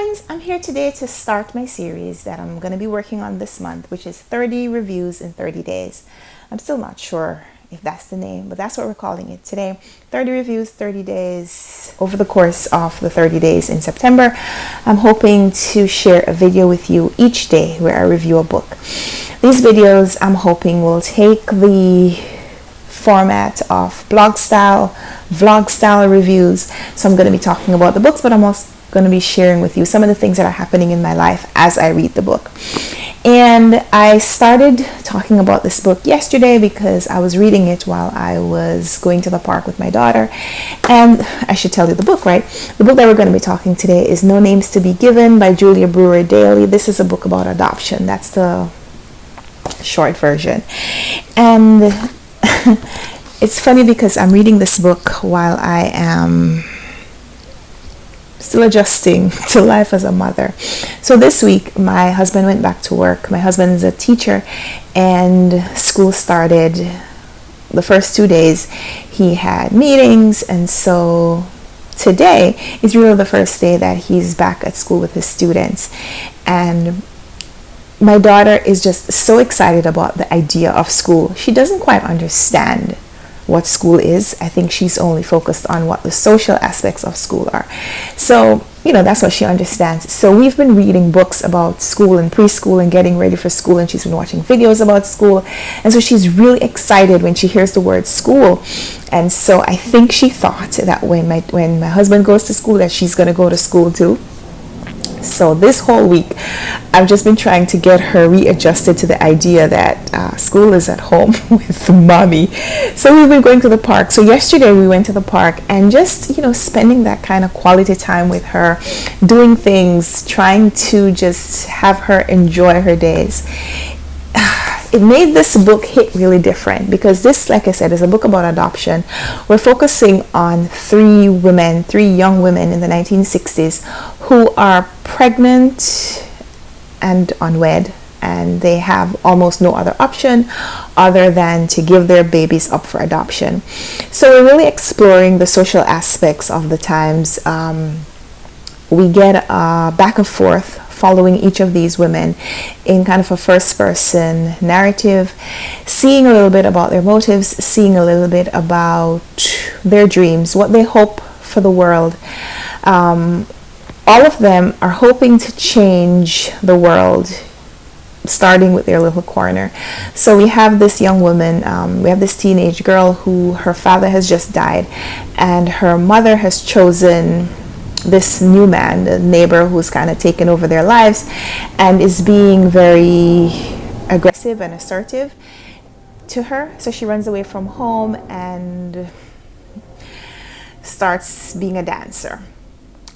friends, I'm here today to start my series that I'm going to be working on this month, which is 30 reviews in 30 days. I'm still not sure if that's the name, but that's what we're calling it today. 30 reviews, 30 days. Over the course of the 30 days in September, I'm hoping to share a video with you each day where I review a book. These videos, I'm hoping, will take the format of blog style, vlog style reviews. So I'm going to be talking about the books, but I'm also going to be sharing with you some of the things that are happening in my life as I read the book. And I started talking about this book yesterday because I was reading it while I was going to the park with my daughter. And I should tell you the book, right? The book that we're going to be talking today is No Names to Be Given by Julia Brewer Daly. This is a book about adoption. That's the short version. And it's funny because I'm reading this book while I am still adjusting to life as a mother. So this week my husband went back to work. My husband is a teacher and school started. The first 2 days he had meetings, and so today is really the first day that he's back at school with his students. And my daughter is just so excited about the idea of school. She doesn't quite understand what school is. I think she's only focused on what the social aspects of school are. So, that's what she understands. So we've been reading books about school and preschool and getting ready for school, and she's been watching videos about school. And so she's really excited when she hears the word school. And so I think she thought that when my husband goes to school that she's going to go to school too. So this whole week, I've just been trying to get her readjusted to the idea that school is at home with mommy. So we've been going to the park. So yesterday we went to the park and just, spending that kind of quality time with her, doing things, trying to just have her enjoy her days. It made this book hit really different because this, like I said, is a book about adoption. We're focusing on three young women in the 1960s who are pregnant and unwed, and they have almost no other option other than to give their babies up for adoption. So we're really exploring the social aspects of the times. We get back and forth following each of these women in kind of a first-person narrative, seeing a little bit about their motives, seeing a little bit about their dreams, what they hope for the world. All of them are hoping to change the world, starting with their little corner. So we have this young woman, we have this teenage girl who her father has just died, and her mother has chosen this new man, the neighbor who's kind of taken over their lives and is being very aggressive and assertive to her. So she runs away from home and starts being a dancer.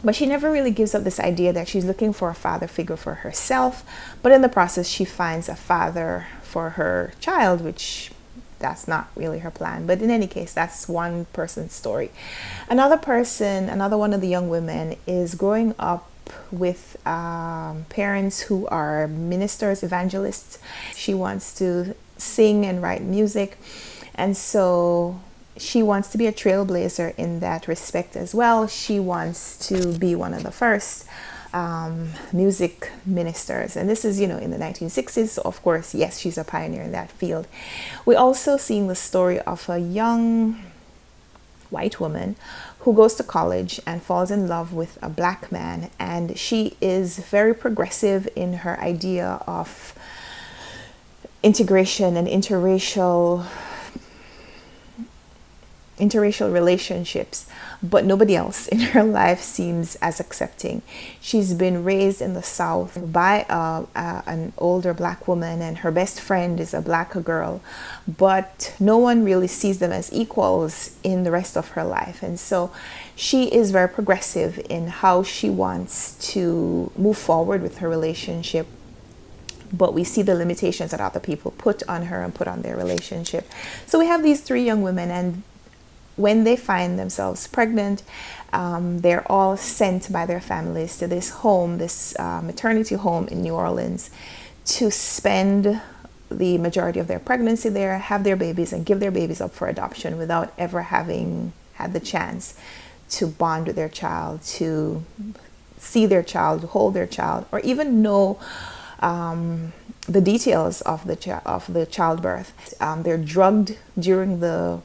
But she never really gives up this idea that she's looking for a father figure for herself. But in the process, she finds a father for her child, which that's not really her plan. But in any case, that's one person's story. Another one of the young women is growing up with parents who are ministers, evangelists. She wants to sing and write music. And so she wants to be a trailblazer in that respect as well. She wants to be one of the first music ministers, and this is in the 1960s, so of course, yes, she's a pioneer in that field. We're also seeing the story of a young white woman who goes to college and falls in love with a black man, and she is very progressive in her idea of integration and interracial relationships, but nobody else in her life seems as accepting. She's been raised in the South by an older black woman, and her best friend is a black girl, but no one really sees them as equals in the rest of her life. And so she is very progressive in how she wants to move forward with her relationship, but we see the limitations that other people put on her and put on their relationship. So we have these three young women, and when they find themselves pregnant, they're all sent by their families to this home, this maternity home in New Orleans, to spend the majority of their pregnancy there, have their babies, and give their babies up for adoption without ever having had the chance to bond with their child, to see their child, hold their child, or even know the details of the childbirth. They're drugged during the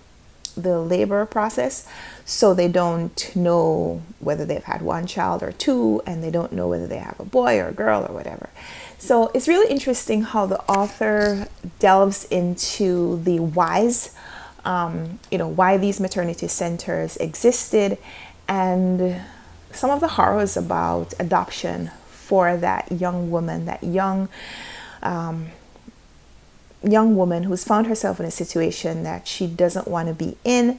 labor process, so they don't know whether they've had one child or two, and they don't know whether they have a boy or a girl or whatever. So it's really interesting how the author delves into the whys, why these maternity centers existed, and some of the horrors about adoption for that young woman, young woman who's found herself in a situation that she doesn't want to be in.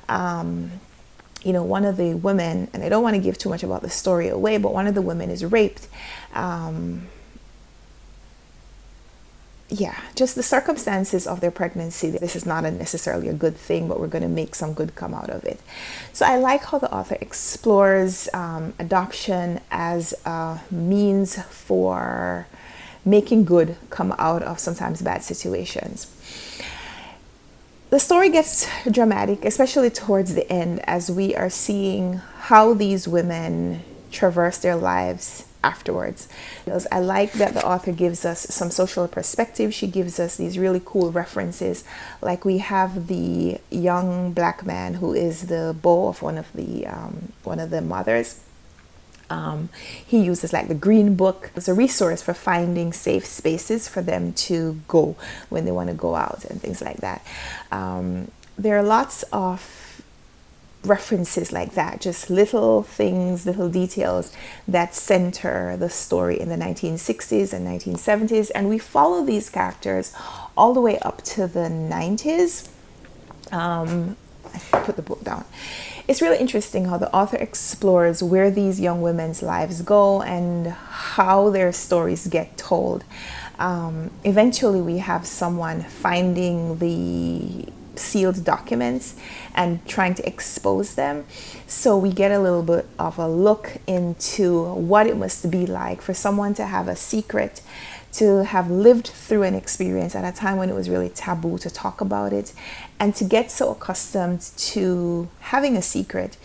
One of the women, and I don't want to give too much about the story away, but one of the women is raped. Just the circumstances of their pregnancy. This is not necessarily a good thing, but we're going to make some good come out of it. So I like how the author explores adoption as a means for making good come out of sometimes bad situations. The story gets dramatic, especially towards the end, as we are seeing how these women traverse their lives afterwards. I like that the author gives us some social perspective. She gives us these really cool references. Like we have the young black man who is the beau of one of the mothers. He uses like the Green Book as a resource for finding safe spaces for them to go when they want to go out and things like that. There are lots of references like that, just little things, little details that center the story in the 1960s and 1970s, and we follow these characters all the way up to the 90s. I put the book down. It's really interesting how the author explores where these young women's lives go and how their stories get told. Eventually we have someone finding the sealed documents and trying to expose them, so we get a little bit of a look into what it must be like for someone to have a secret, to have lived through an experience at a time when it was really taboo to talk about it, and to get so accustomed to having a secret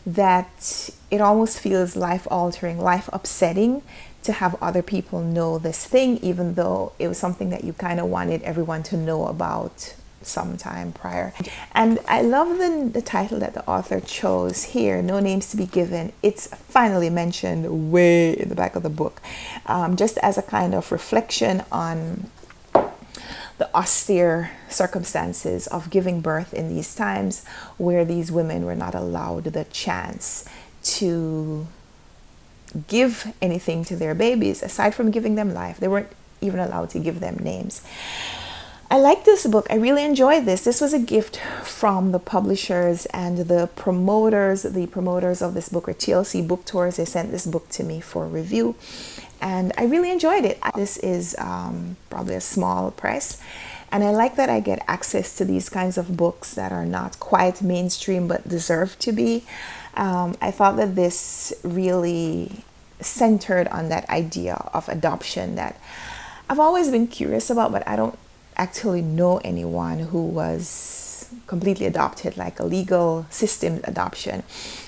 that it almost feels life-altering, life-upsetting to have other people know this thing, even though it was something that you kind of wanted everyone to know about sometime prior. And I love the title that the author chose here, No Names to Be Given. It's finally mentioned way in the back of the book, just as a kind of reflection on the austere circumstances of giving birth in these times, where these women were not allowed the chance to give anything to their babies aside from giving them life. They weren't even allowed to give them names. I like this book. I really enjoyed this. This was a gift from the publishers and the promoters. The promoters of this book are TLC Book Tours. They sent this book to me for review, and I really enjoyed it. This is probably a small press, and I like that I get access to these kinds of books that are not quite mainstream but deserve to be. I thought that this really centered on that idea of adoption that I've always been curious about, but I don't actually know anyone who was completely adopted, like a legal system adoption.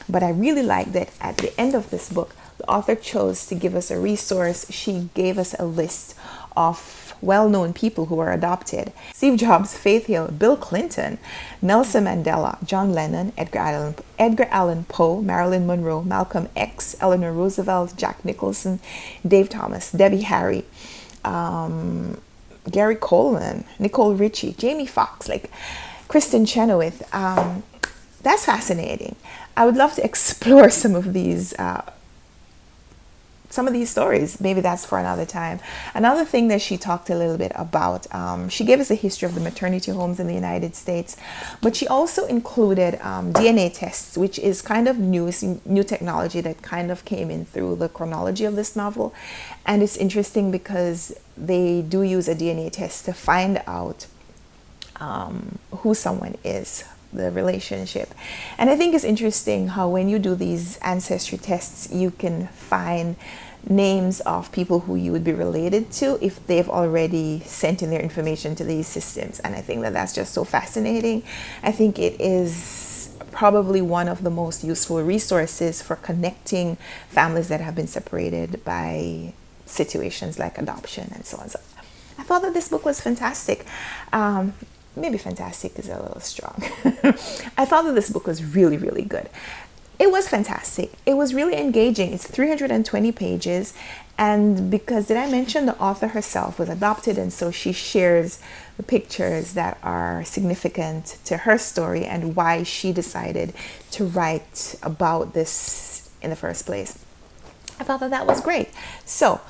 But I really like that at the end of this book, the author chose to give us a resource. She gave us a list of well-known people who were adopted: Steve Jobs, Faith Hill, Bill Clinton, Nelson Mandela, John Lennon, Edgar Allan Poe, Marilyn Monroe, Malcolm X, Eleanor Roosevelt, Jack Nicholson, Dave Thomas, Debbie Harry, Gary Coleman, Nicole Richie, Jamie Foxx, like Kristen Chenoweth. That's fascinating. I would love to explore some of these stories. Maybe that's for another time. Another thing that she talked a little bit about, she gave us a history of the maternity homes in the United States, but she also included DNA tests, which is kind of new technology that kind of came in through the chronology of this novel. And it's interesting because they do use a DNA test to find out who someone is, the relationship. And I think it's interesting how when you do these ancestry tests, you can find names of people who you would be related to if they've already sent in their information to these systems. And I think that that's just so fascinating. I think it is probably one of the most useful resources for connecting families that have been separated by situations like adoption and so on. So I thought that this book was fantastic. Maybe fantastic is a little strong. I thought that this book was really, really good. It was fantastic. It was really engaging. It's 320 pages. And because, did I mention the author herself was adopted, and so she shares the pictures that are significant to her story and why she decided to write about this in the first place. I thought that that was great. So,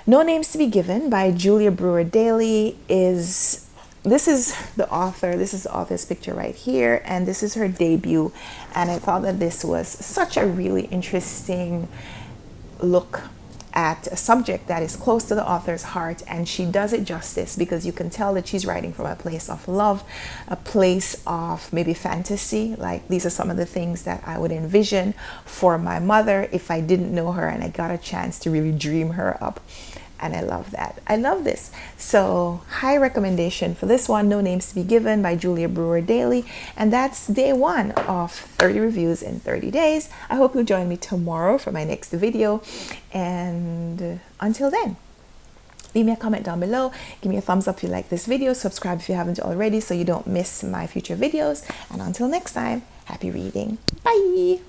No Names to Be Given by Julia Brewer Daly is this is the author's picture right here, and this is her debut. And I thought that this was such a really interesting look at a subject that is close to the author's heart, and she does it justice because you can tell that she's writing from a place of love, a place of maybe fantasy. Like, these are some of the things that I would envision for my mother if I didn't know her and I got a chance to really dream her up. And I love that. I love this. So, high recommendation for this one, No Names to Be Given by Julia Brewer Daly. And that's day 1 of 30 reviews in 30 days. I hope you'll join me tomorrow for my next video. And until then, leave me a comment down below. Give me a thumbs up if you like this video. Subscribe if you haven't already so you don't miss my future videos. And until next time, happy reading. Bye.